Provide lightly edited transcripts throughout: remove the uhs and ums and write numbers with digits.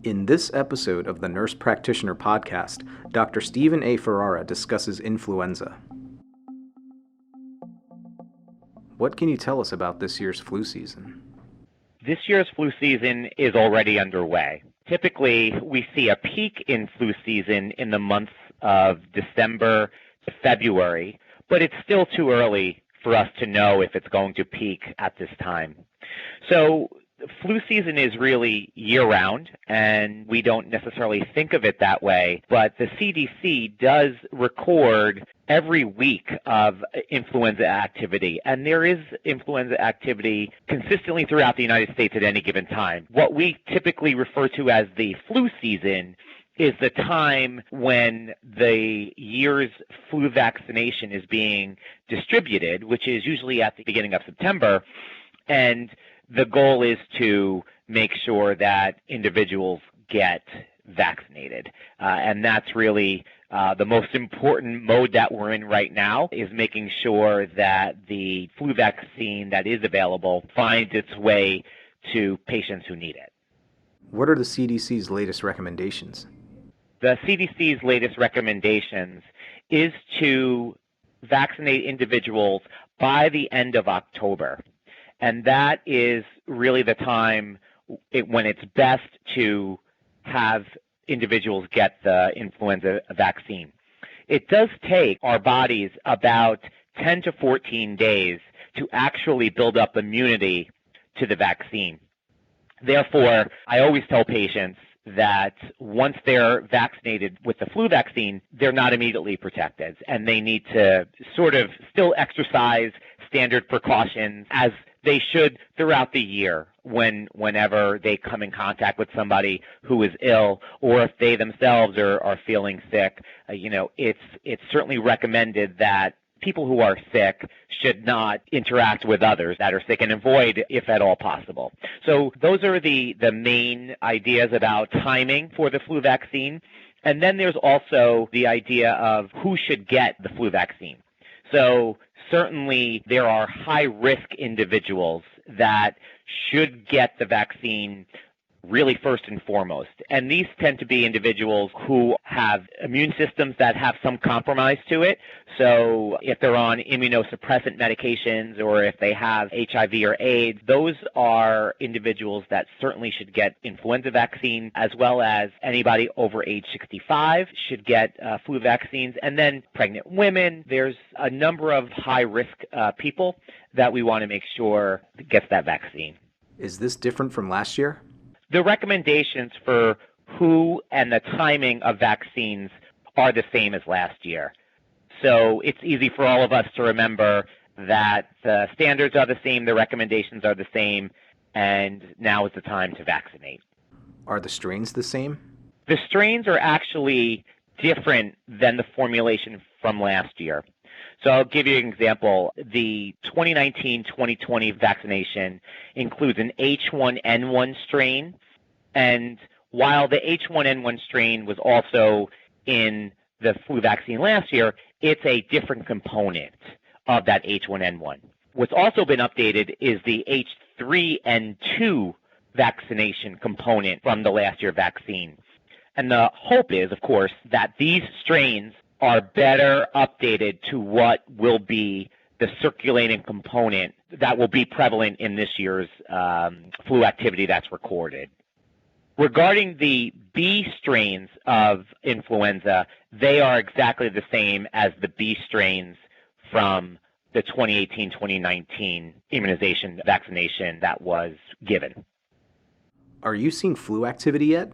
In this episode of the Nurse Practitioner Podcast, Dr. Stephen A. Ferrara discusses influenza. What can you tell us about this year's flu season? This year's flu season is already underway. Typically, we see a peak in flu season in the months of December to February, but it's still too early for us to know if it's going to peak at this time. So flu season is really year-round, and we don't necessarily think of it that way, but the CDC does record every week of influenza activity, and there is influenza activity consistently throughout the United States at any given time. What we typically refer to as the flu season is the time when the year's flu vaccination is being distributed, which is usually at the beginning of September, and the goal is to make sure that individuals get vaccinated. And that's really the most important mode that we're in right now, is making sure that the flu vaccine that is available finds its way to patients who need it. What are the CDC's latest recommendations? The CDC's latest recommendations is to vaccinate individuals by the end of October. And that is really the time when it's best to have individuals get the influenza vaccine. It does take our bodies about 10 to 14 days to actually build up immunity to the vaccine. Therefore, I always tell patients that once they're vaccinated with the flu vaccine, they're not immediately protected, and they need to sort of still exercise standard precautions as they should throughout the year whenever they come in contact with somebody who is ill, or if they themselves are feeling sick. It's certainly recommended that people who are sick should not interact with others that are sick, and avoid if at all possible. So those are the main ideas about timing for the flu vaccine. And then there's also the idea of who should get the flu vaccine. So certainly there are high-risk individuals that should get the vaccine really first and foremost. And these tend to be individuals who have immune systems that have some compromise to it. So if they're on immunosuppressant medications, or if they have HIV or AIDS, those are individuals that certainly should get influenza vaccine, as well as anybody over age 65 should get flu vaccines. And then pregnant women, there's a number of high-risk people that we want to make sure gets that vaccine. Is this different from last year? The recommendations for who and the timing of vaccines are the same as last year. So it's easy for all of us to remember that the standards are the same, the recommendations are the same, and now is the time to vaccinate. Are the strains the same? The strains are actually different than the formulation from last year. So I'll give you an example. The 2019-2020 vaccination includes an H1N1 strain, and while the H1N1 strain was also in the flu vaccine last year, it's a different component of that H1N1. What's also been updated is the H3N2 vaccination component from the last year vaccine. And the hope is, of course, that these strains are better updated to what will be the circulating component that will be prevalent in this year's flu activity that's recorded. Regarding the B strains of influenza, they are exactly the same as the B strains from the 2018-2019 immunization vaccination that was given. Are you seeing flu activity yet?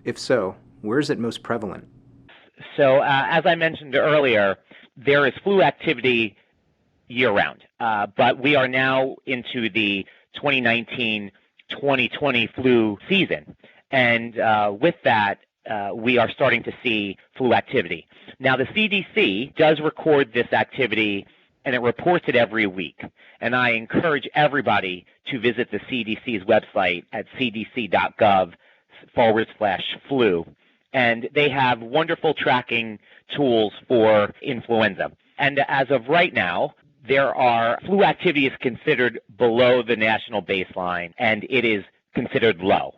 If so, where is it most prevalent? So as I mentioned earlier, there is flu activity year-round, but we are now into the 2019-2020 flu season. And with that, we are starting to see flu activity. Now, the CDC does record this activity, and it reports it every week. And I encourage everybody to visit the CDC's website at cdc.gov/flu. And they have wonderful tracking tools for influenza. And as of right now, flu activity is considered below the national baseline, and it is considered low.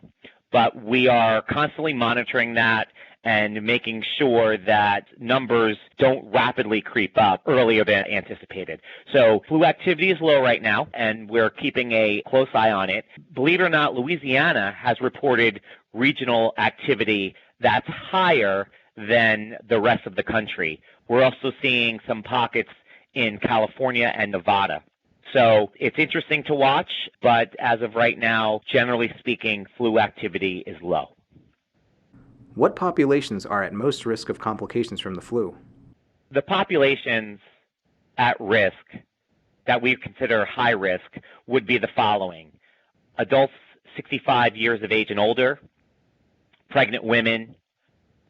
but we are constantly monitoring that and making sure that numbers don't rapidly creep up earlier than anticipated. So flu activity is low right now, and we're keeping a close eye on it. Believe it or not, Louisiana has reported regional activity that's higher than the rest of the country. We're also seeing some pockets in California and Nevada. So it's interesting to watch, but as of right now, generally speaking, flu activity is low. What populations are at most risk of complications from the flu? The populations at risk that we consider high risk would be the following: adults 65 years of age and older, pregnant women,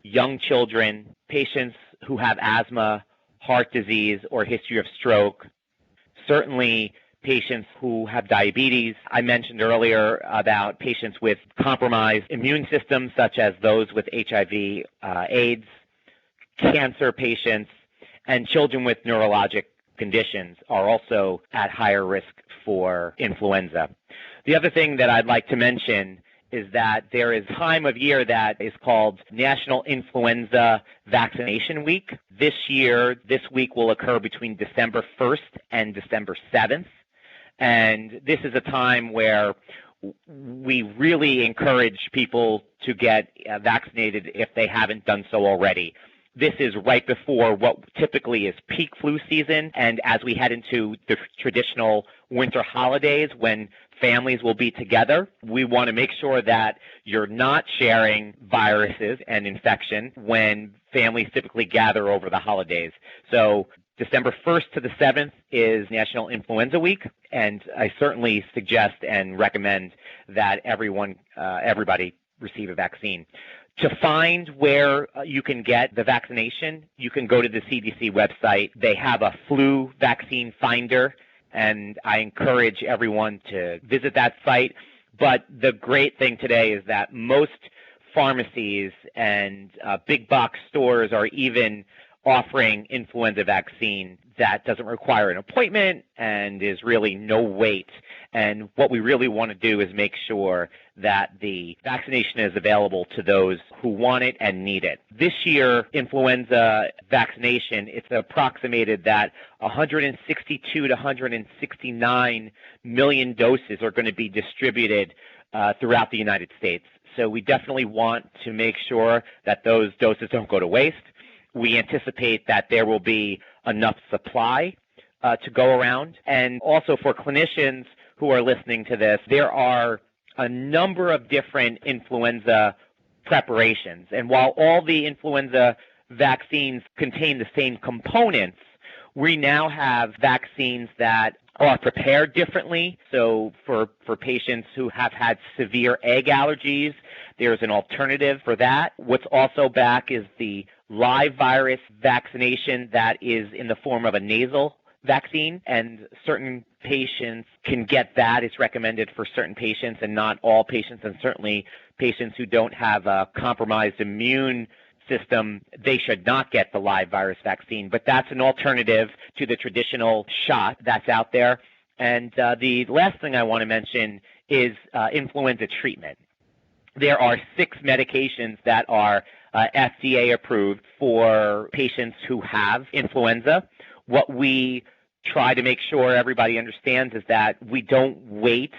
young children, patients who have asthma, heart disease, or history of stroke, certainly patients who have diabetes. I mentioned earlier about patients with compromised immune systems, such as those with HIV, AIDS, cancer patients, and children with neurologic conditions are also at higher risk for influenza. The other thing that I'd like to mention is that there is a time of year that is called National Influenza Vaccination Week. This year, this week will occur between December 1st and December 7th. And this is a time where we really encourage people to get vaccinated if they haven't done so already. This is right before what typically is peak flu season, and as we head into the traditional winter holidays when families will be together, we want to make sure that you're not sharing viruses and infection when families typically gather over the holidays. So December 1st to the 7th is National Influenza Week, and I certainly suggest and recommend that everybody receive a vaccine. To find where you can get the vaccination, you can go to the CDC website. They have a flu vaccine finder, and I encourage everyone to visit that site. But the great thing today is that most pharmacies and big box stores are even offering influenza vaccine that doesn't require an appointment and is really no wait. And what we really want to do is make sure that the vaccination is available to those who want it and need it. This year, influenza vaccination, it's approximated that 162 to 169 million doses are going to be distributed throughout the United States. So we definitely want to make sure that those doses don't go to waste. We anticipate that there will be enough supply to go around. And also for clinicians who are listening to this, there are a number of different influenza preparations. And while all the influenza vaccines contain the same components, we now have vaccines that are prepared differently. So for patients who have had severe egg allergies, there's an alternative for that. What's also back is the live virus vaccination that is in the form of a nasal vaccine, and certain patients can get that. It's recommended for certain patients and not all patients, and certainly patients who don't have a compromised immune system, they should not get the live virus vaccine. But that's an alternative to the traditional shot that's out there. And the last thing I want to mention is influenza treatment. There are 6 medications that are FDA approved for patients who have influenza. What we try to make sure everybody understands is that we don't wait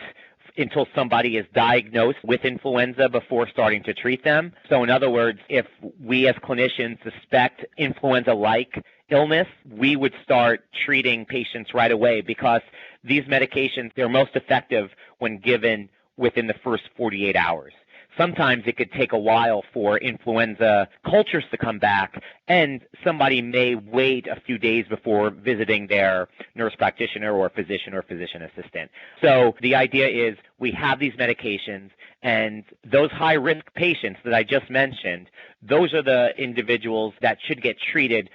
until somebody is diagnosed with influenza before starting to treat them. So in other words, if we as clinicians suspect influenza-like illness, we would start treating patients right away, because these medications, they're most effective when given within the first 48 hours. Sometimes it could take a while for influenza cultures to come back, and somebody may wait a few days before visiting their nurse practitioner or physician assistant. So the idea is we have these medications, and those high-risk patients that I just mentioned, those are the individuals that should get treated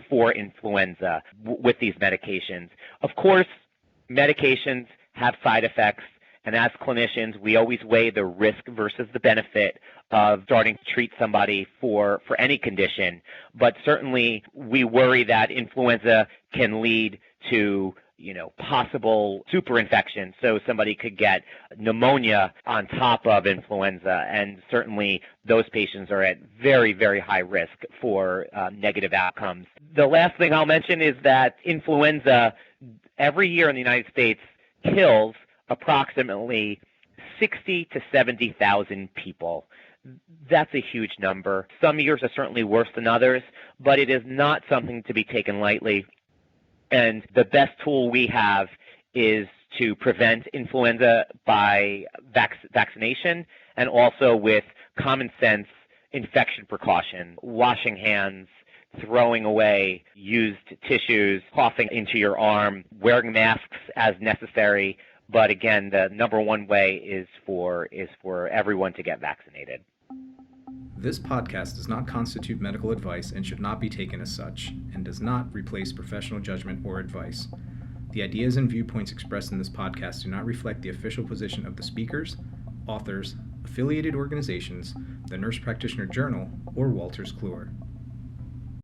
for influenza with these medications. Of course, medications have side effects. And as clinicians, we always weigh the risk versus the benefit of starting to treat somebody for any condition. But certainly we worry that influenza can lead to possible super infection. So somebody could get pneumonia on top of influenza, and certainly those patients are at very, very high risk for negative outcomes. The last thing I'll mention is that influenza every year in the United States kills approximately 60 to 70,000 people. That's a huge number. Some years are certainly worse than others, but it is not something to be taken lightly. And the best tool we have is to prevent influenza by vaccination, and also with common sense infection precaution, washing hands, throwing away used tissues, coughing into your arm, wearing masks as necessary. But again, the number one way is for everyone to get vaccinated. This podcast does not constitute medical advice and should not be taken as such, and does not replace professional judgment or advice. The ideas and viewpoints expressed in this podcast do not reflect the official position of the speakers, authors, affiliated organizations, the Nurse Practitioner Journal, or Wolters Kluwer.